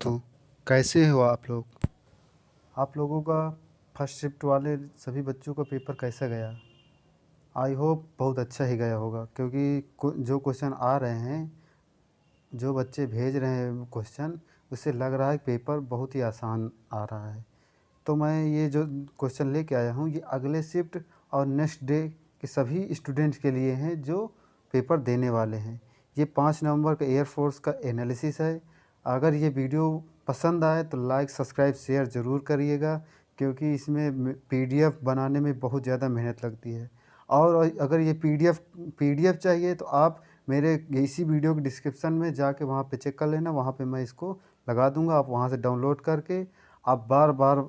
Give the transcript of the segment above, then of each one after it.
दोस्तों, कैसे हो आप लोग। आप लोगों का फर्स्ट शिफ्ट वाले सभी बच्चों का पेपर कैसा गया। आई होप बहुत अच्छा ही गया होगा, क्योंकि जो क्वेश्चन आ रहे हैं, जो बच्चे भेज रहे हैं क्वेश्चन, उससे लग रहा है पेपर बहुत ही आसान आ रहा है। तो मैं ये जो क्वेश्चन लेके आया हूँ, ये अगले शिफ्ट और नेक्स्ट डे के सभी स्टूडेंट्स के लिए हैं जो पेपर देने वाले हैं। ये 5 नवंबर का एयरफोर्स का एनालिसिस है। अगर ये वीडियो पसंद आए तो लाइक सब्सक्राइब शेयर ज़रूर करिएगा, क्योंकि इसमें पीडीएफ बनाने में बहुत ज़्यादा मेहनत लगती है। और अगर ये पीडीएफ चाहिए तो आप मेरे इसी वीडियो के डिस्क्रिप्शन में जाके वहाँ पे चेक कर लेना। वहाँ पे मैं इसको लगा दूँगा, आप वहाँ से डाउनलोड करके आप बार बार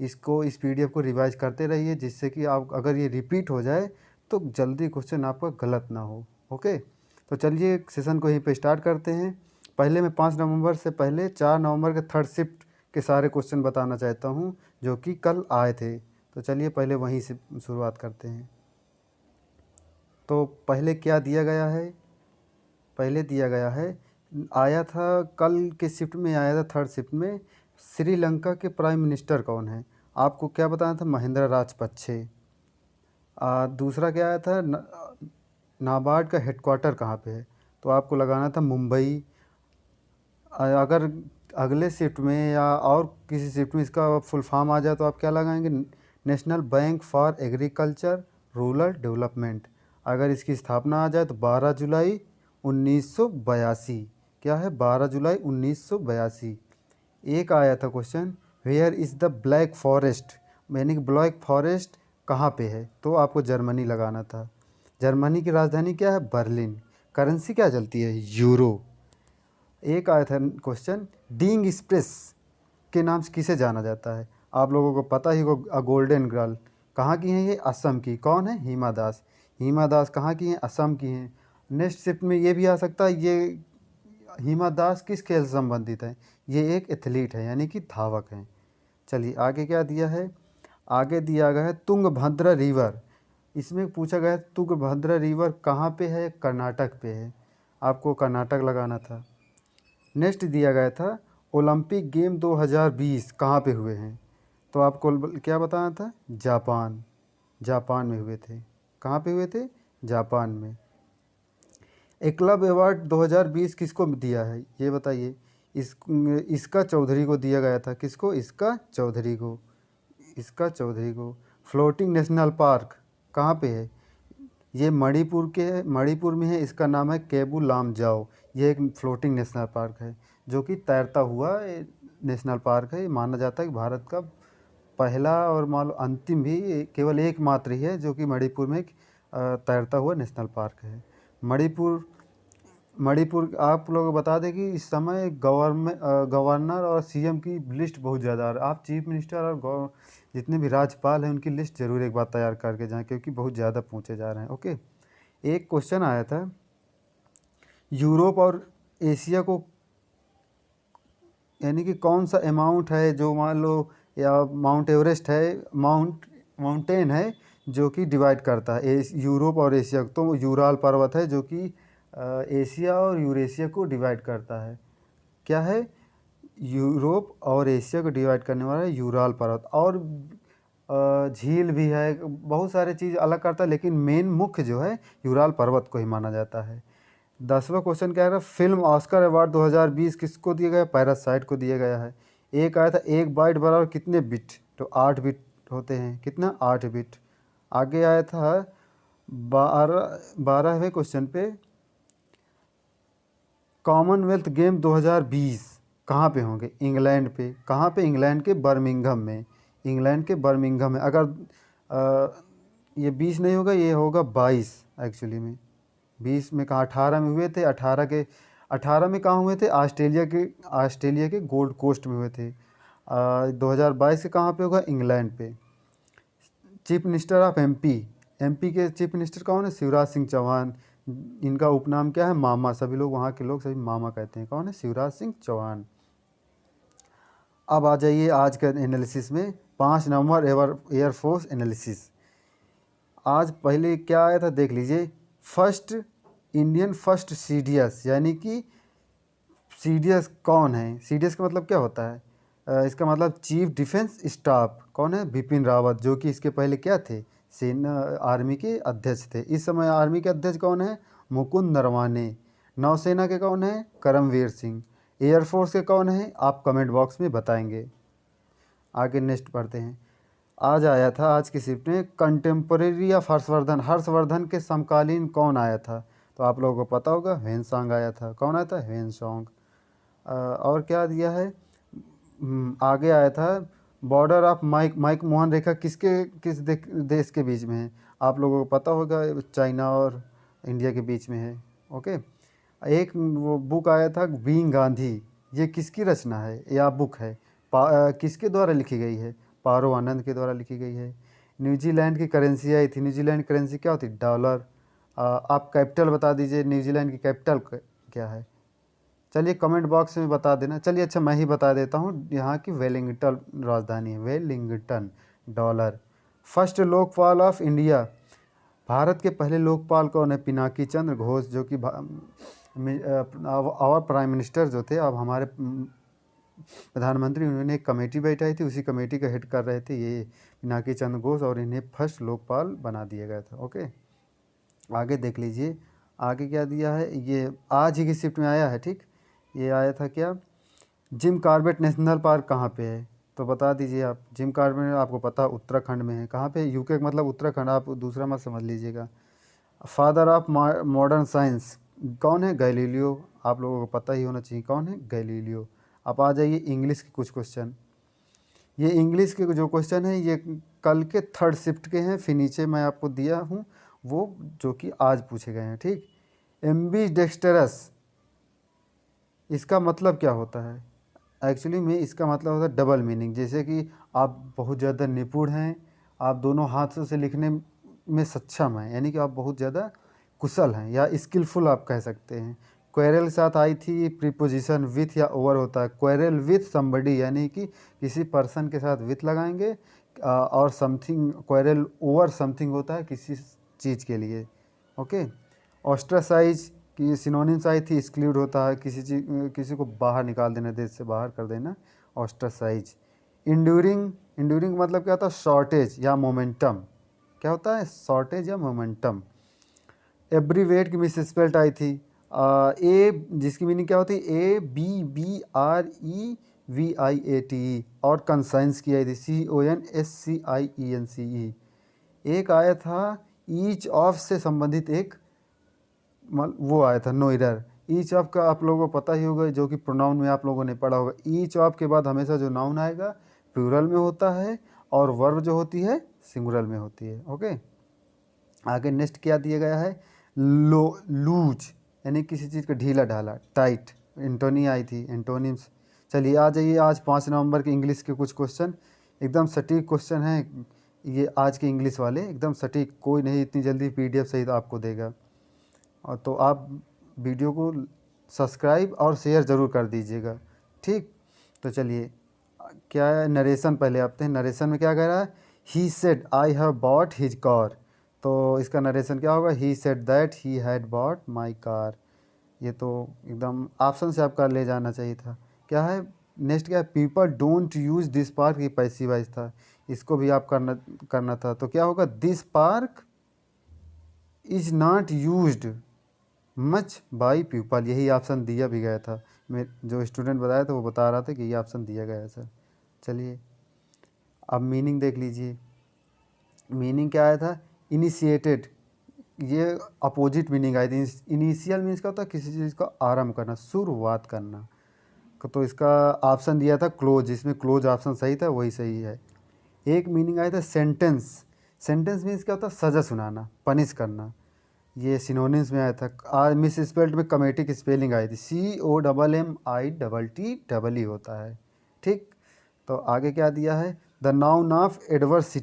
इस पीडीएफ को रिवाइज करते रहिए, जिससे कि आप अगर ये रिपीट हो जाए तो जल्दी क्वेश्चन आपका गलत ना हो। ओके, तो चलिए सेशन को यहीं पे स्टार्ट करते हैं। पहले मैं 5 नवंबर से पहले 4 नवंबर के थर्ड शिफ्ट के सारे क्वेश्चन बताना चाहता हूँ, जो कि कल आए थे। तो चलिए पहले वहीं से शुरुआत करते हैं। तो पहले क्या दिया गया है, पहले दिया गया है, आया था कल के शिफ्ट में, आया था थर्ड शिफ्ट में, श्रीलंका के प्राइम मिनिस्टर कौन है। आपको क्या बताना था, महिंद्रा राजपक्षे। दूसरा क्या आया था, नाबार्ड का हेडक्वार्टर कहाँ पे है, तो आपको लगाना था मुंबई। अगर अगले शिफ्ट में या और किसी शिफ्ट में इसका फुल फॉर्म आ जाए तो आप क्या लगाएंगे, national bank for agriculture rural development. अगर इसकी स्थापना आ जाए तो 12 जुलाई 1982। क्या है, 12 जुलाई 1982। एक आया था question, where is the black forest, यानी कि ब्लैक फॉरेस्ट कहाँ पे है, तो आपको जर्मनी लगाना था। जर्मनी की राजधानी क्या है, बर्लिन। करेंसी क्या चलती है, यूरो। एक आया था क्वेश्चन, डींग एक्सप्रेस के नाम से किसे जाना जाता है। आप लोगों को पता ही होगा, गोल्डन गर्ल कहाँ की हैं, ये असम की। कौन है, हिमा दास। हिमा दास कहाँ की हैं, असम की हैं। नेक्स्ट शिफ्ट में ये भी आ सकता है, ये हिमा दास किस खेल से संबंधित है, ये एक एथलीट है, यानी कि धावक हैं। चलिए आगे क्या दिया है, आगे दिया गया है तुंगभद्रा रिवर। इसमें पूछा गया है तुंगभद्रा रिवर कहाँ पे है, कर्नाटक पे है। आपको कर्नाटक लगाना था। नेक्स्ट दिया गया था, ओलंपिक गेम 2020 कहाँ पे हुए हैं, तो आपको क्या बताना था, जापान। जापान में हुए थे। कहाँ पे हुए थे, जापान में। एकलव्य अवार्ड 2020 किसको दिया है, ये बताइए। इसका चौधरी को दिया गया था। किसको, इसका चौधरी को, इसका चौधरी को। फ्लोटिंग नेशनल पार्क कहाँ पे है, ये मणिपुर के है, मणिपुर में है। इसका नाम है केबू लामजाओ। ये एक फ्लोटिंग नेशनल पार्क है, जो कि तैरता हुआ नेशनल पार्क है। ये माना जाता है कि भारत का पहला और मान लो अंतिम भी केवल एकमात्र ही है जो कि मणिपुर में तैरता हुआ नेशनल पार्क है। मणिपुर, मणिपुर आप लोग बता दें कि इस समय गवर्नर और सीएम की लिस्ट बहुत ज़्यादा आ रही है। आप चीफ मिनिस्टर और जितने भी राज्यपाल हैं उनकी लिस्ट ज़रूर एक बार तैयार करके जाएं, क्योंकि बहुत ज़्यादा पूछे जा रहे हैं। ओके, एक क्वेश्चन आया था, यूरोप और एशिया को, यानी कि कौन सा अमाउंट है जो मान लो, या माउंट एवरेस्ट है, माउंटेन है जो कि डिवाइड करता है यूरोप और एशिया। तो यूराल पर्वत है जो कि एशिया और यूरेशिया को डिवाइड करता है। क्या है, यूरोप और एशिया को डिवाइड करने वाला है यूराल पर्वत। और झील भी है, बहुत सारे चीज़ अलग करता है, लेकिन मेन मुख्य जो है यूराल पर्वत को ही माना जाता है। 10वां क्वेश्चन क्या है, फिल्म ऑस्कर अवार्ड 2020 किसको दिया गया, पैरासाइट को दिया गया है। एक आया था, एक बाइट बराबर कितने बिट, तो 8 बिट होते हैं। कितना, 8 बिट। आगे आया था 12वें क्वेश्चन पे, कॉमनवेल्थ गेम 2020 कहाँ पे होंगे, इंग्लैंड पे। कहाँ पे, इंग्लैंड के बर्मिंघम में। इंग्लैंड के बर्मिंघम में। अगर ये 20 नहीं होगा, ये होगा 22 एक्चुअली में। 20 में कहाँ, 18 में हुए थे। 18 में कहाँ हुए थे, ऑस्ट्रेलिया के गोल्ड कोस्ट में हुए थे। 2022 के कहाँ पे होगा, इंग्लैंड पे। Chief minister of MP, MP के चीफ मिनिस्टर कौन है, शिवराज सिंह चौहान। इनका उपनाम क्या है, मामा। सभी लोग, वहाँ के लोग सभी मामा कहते हैं। कौन है, शिवराज सिंह चौहान। अब आ जाइए आज के एनालिसिस में, 5 नवंबर एयरफोर्स एनालिसिस। आज पहले क्या आया था, देख लीजिए। फर्स्ट इंडियन फर्स्ट सीडीएस, यानी कि सीडीएस कौन है? सीडीएस का मतलब क्या होता है? इसका मतलब चीफ डिफेंस स्टाफ। कौन है? बिपिन रावत, जो कि इसके पहले क्या थे? सेना आर्मी के अध्यक्ष थे। इस समय आर्मी के अध्यक्ष कौन है? मुकुंद नरवाने। नौसेना के कौन है? करमवीर सिंह। एयरफोर्स के कौन है? आप कमेंट बॉक्स में बताएंगे। आगे नेक्स्ट पढ़ते हैं। आज आया था आज की शिफ्ट में कंटेम्प्रेरी ऑफ हर्षवर्धन। हर्षवर्धन के समकालीन कौन आया था? तो आप लोगों को पता होगा, ह्वेनसांग आया था। कौन आया था? ह्वेनसांग। और क्या दिया है? आगे आया था border of McMahon रेखा किस देश के बीच में है? आप लोगों को पता होगा, चाइना और इंडिया के बीच में है। ओके। एक वो बुक आया था बीइंग गांधी, ये किसकी रचना है या बुक है? किसके द्वारा लिखी गई है? पारो आनंद के द्वारा लिखी गई है। न्यूजीलैंड की करेंसी आई थी। न्यूजीलैंड करेंसी क्या होती? डॉलर। आप कैपिटल बता दीजिए, न्यूजीलैंड की कैपिटल क्या है? चलिए कमेंट बॉक्स में बता देना। चलिए अच्छा मैं ही बता देता हूँ, यहाँ की वेलिंगटन राजधानी है, Wellington. Dollar. First Lokpal of India. Bharat के पहले लोकपाल कौन है? पिनाकी चंद्र घोष, जो कि और प्राइम मिनिस्टर जो थे, अब हमारे प्रधानमंत्री, उन्होंने एक कमेटी बैठाई थी, उसी कमेटी का हेड कर रहे थे ये पिनाकी चंद्र घोष, और इन्हें फर्स्ट लोकपाल बना दिया गया था। ओके, आगे देख लीजिए। आगे क्या दिया है? ये आज ही की शिफ्ट में आया है। ठीक, ये आया था क्या? जिम कॉर्बेट नेशनल पार्क कहाँ पे है? तो बता दीजिए आप। जिम कॉर्बेट आपको पता उत्तराखंड में है। कहाँ पे? यूके का मतलब उत्तराखंड, आप दूसरा मत समझ लीजिएगा। फादर ऑफ मॉडर्न साइंस कौन है? गैलीलियो। आप लोगों को पता ही होना चाहिए कौन है गैलीलियो। अब आ जाइए इंग्लिश के कुछ क्वेश्चन। ये इंग्लिश के जो क्वेश्चन हैं ये कल के थर्ड शिफ्ट के हैं, फिर नीचे मैं आपको दिया हूँ वो जो कि आज पूछे गए हैं। ठीक, एम्बीडेक्स्टरस इसका मतलब क्या होता है? एक्चुअली में इसका मतलब होता है डबल मीनिंग। जैसे कि आप बहुत ज़्यादा निपुण हैं, आप दोनों हाथों से लिखने में सक्षम हैं, यानी कि आप बहुत ज़्यादा कुशल हैं या स्किलफुल आप कह सकते हैं। क्वेरल के साथ आई थी प्रीपोजिशन विथ या ओवर होता है। क्वेरल विथ समबडी, यानी कि किसी पर्सन के साथ विथ लगाएंगे, और समथिंग क्वेरल ओवर समथिंग होता है किसी चीज़ के लिए। ओके। ऑस्ट्रासाइज की सिनोनिम्स आई थी, एक्सक्लूड होता है किसी को बाहर निकाल देना, देश से बाहर कर देना, ऑस्ट्रासाइज। इंड्यूरिंग, इंड्यूरिंग मतलब क्या होता है? शॉर्टेज या मोमेंटम। क्या होता है? शॉर्टेज या मोमेंटम। एब्रीवेट की मिस स्पेल्ट आई थी। ए जिसकी मीनिंग क्या होती है? ABBREVIATE। और कंसाइंस की आई थी, CONSCIENCE। एक आया था ईच ऑफ से संबंधित एक वो आया था, नो एरर। ईच ऑफ का आप लोगों को पता ही होगा, जो कि प्रोनाउन में आप लोगों ने पढ़ा होगा। ईच ऑफ के बाद हमेशा जो नाउन आएगा प्लूरल में होता है, और वर्ब जो होती है सिंगुलर में होती है। ओके, आगे नेक्स्ट क्या दिया गया है? लूज, यानी किसी चीज़ का ढीला ढाला, टाइट। एंटोनी आई थी, एंटोनिम्स। चलिए आ जाइए, आज 5 नवंबर के इंग्लिश के कुछ क्वेश्चन, एकदम सटीक क्वेश्चन हैं ये आज के इंग्लिश वाले, एकदम सटीक। कोई नहीं इतनी जल्दी PDF सहित आपको देगा। और तो आप वीडियो को सब्सक्राइब और शेयर ज़रूर कर दीजिएगा। ठीक, तो चलिए क्या है नरेशन पहले आते हैं। नरेशन में क्या कह रहा है? He said I have bought his car. तो इसका नरेशन क्या होगा? He said that he had bought my car. ये तो एकदम ऑप्शन से आपका ले जाना चाहिए था। क्या है नेक्स्ट? क्या है? People don't use this park, ये पैसिव वॉइस था, इसको भी आप करना था। तो क्या होगा? This park is not used much by people. यही ऑप्शन दिया भी गया था। मैं जो स्टूडेंट बताया था वो बता रहा था कि ये ऑप्शन दिया गया है सर। चलिए अब मीनिंग देख लीजिए। मीनिंग क्या आया था? इनिशिएटेड, ये अपोजिट मीनिंग आई थी। इनिशियल मीन्स क्या होता है? किसी चीज़ का आरंभ करना, शुरुआत करना। तो इसका ऑप्शन दिया था क्लोज, इसमें क्लोज ऑप्शन सही था, वही सही है। एक मीनिंग आया था सेंटेंस। सेंटेंस मीन्स क्या होता है? सज़ा सुनाना, पनिश करना। ये सिनोनिम्स में आया था। आज मिस स्पेल्ड में कमेटी की स्पेलिंग आई थी, COMMITTE होता है। ठीक, तो आगे क्या दिया है? The noun of adverse.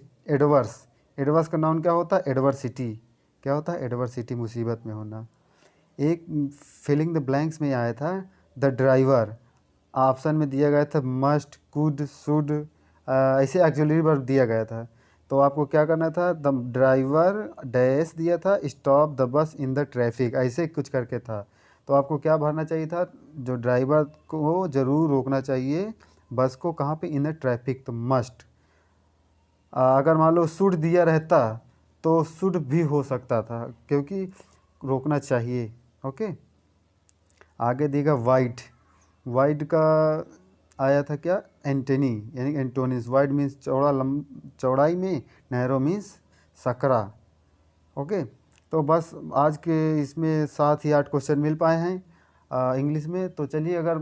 Adverse का नाउन क्या होता है? एडवर्सिटी। क्या होता है? एडवर्सिटी, मुसीबत में होना। एक फिलिंग द ब्लैंक्स में आया था द ड्राइवर। ऑप्शन में दिया गया था मस्ट, कुड, शुड, ऐसे एक्चुअली वर्ब दिया गया था। तो आपको क्या करना था? द ड्राइवर डैश दिया था stop the bus in the traffic, ऐसे कुछ करके था। तो आपको क्या भरना चाहिए था, जो ड्राइवर को ज़रूर रोकना चाहिए बस को, कहाँ पे, इन अ ट्रैफिक, तो मस्ट। अगर मान लो शुड दिया रहता तो शुड भी हो सकता था, क्योंकि रोकना चाहिए। ओके, आगे देगा वाइड। वाइड का आया था क्या, एंटनी, यानी एंटोनिस। वाइड मीन्स चौड़ा, चौड़ाई में। Narrow means Sakra. ओके, तो बस आज के इसमें 7 ही 8 क्वेश्चन मिल पाए हैं इंग्लिश में। तो चलिए, अगर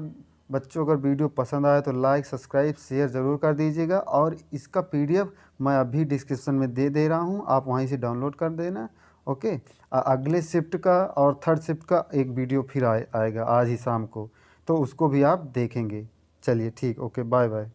बच्चों अगर वीडियो पसंद आए तो लाइक सब्सक्राइब शेयर ज़रूर कर दीजिएगा, और इसका पीडीएफ मैं अभी डिस्क्रिप्शन में दे रहा हूँ, आप वहीं से डाउनलोड कर देना। ओके, अगले शिफ्ट का और थर्ड शिफ्ट का एक वीडियो फिर आएगा आज ही शाम को, तो उसको भी आप देखेंगे। चलिए ठीक, ओके, बाय बाय।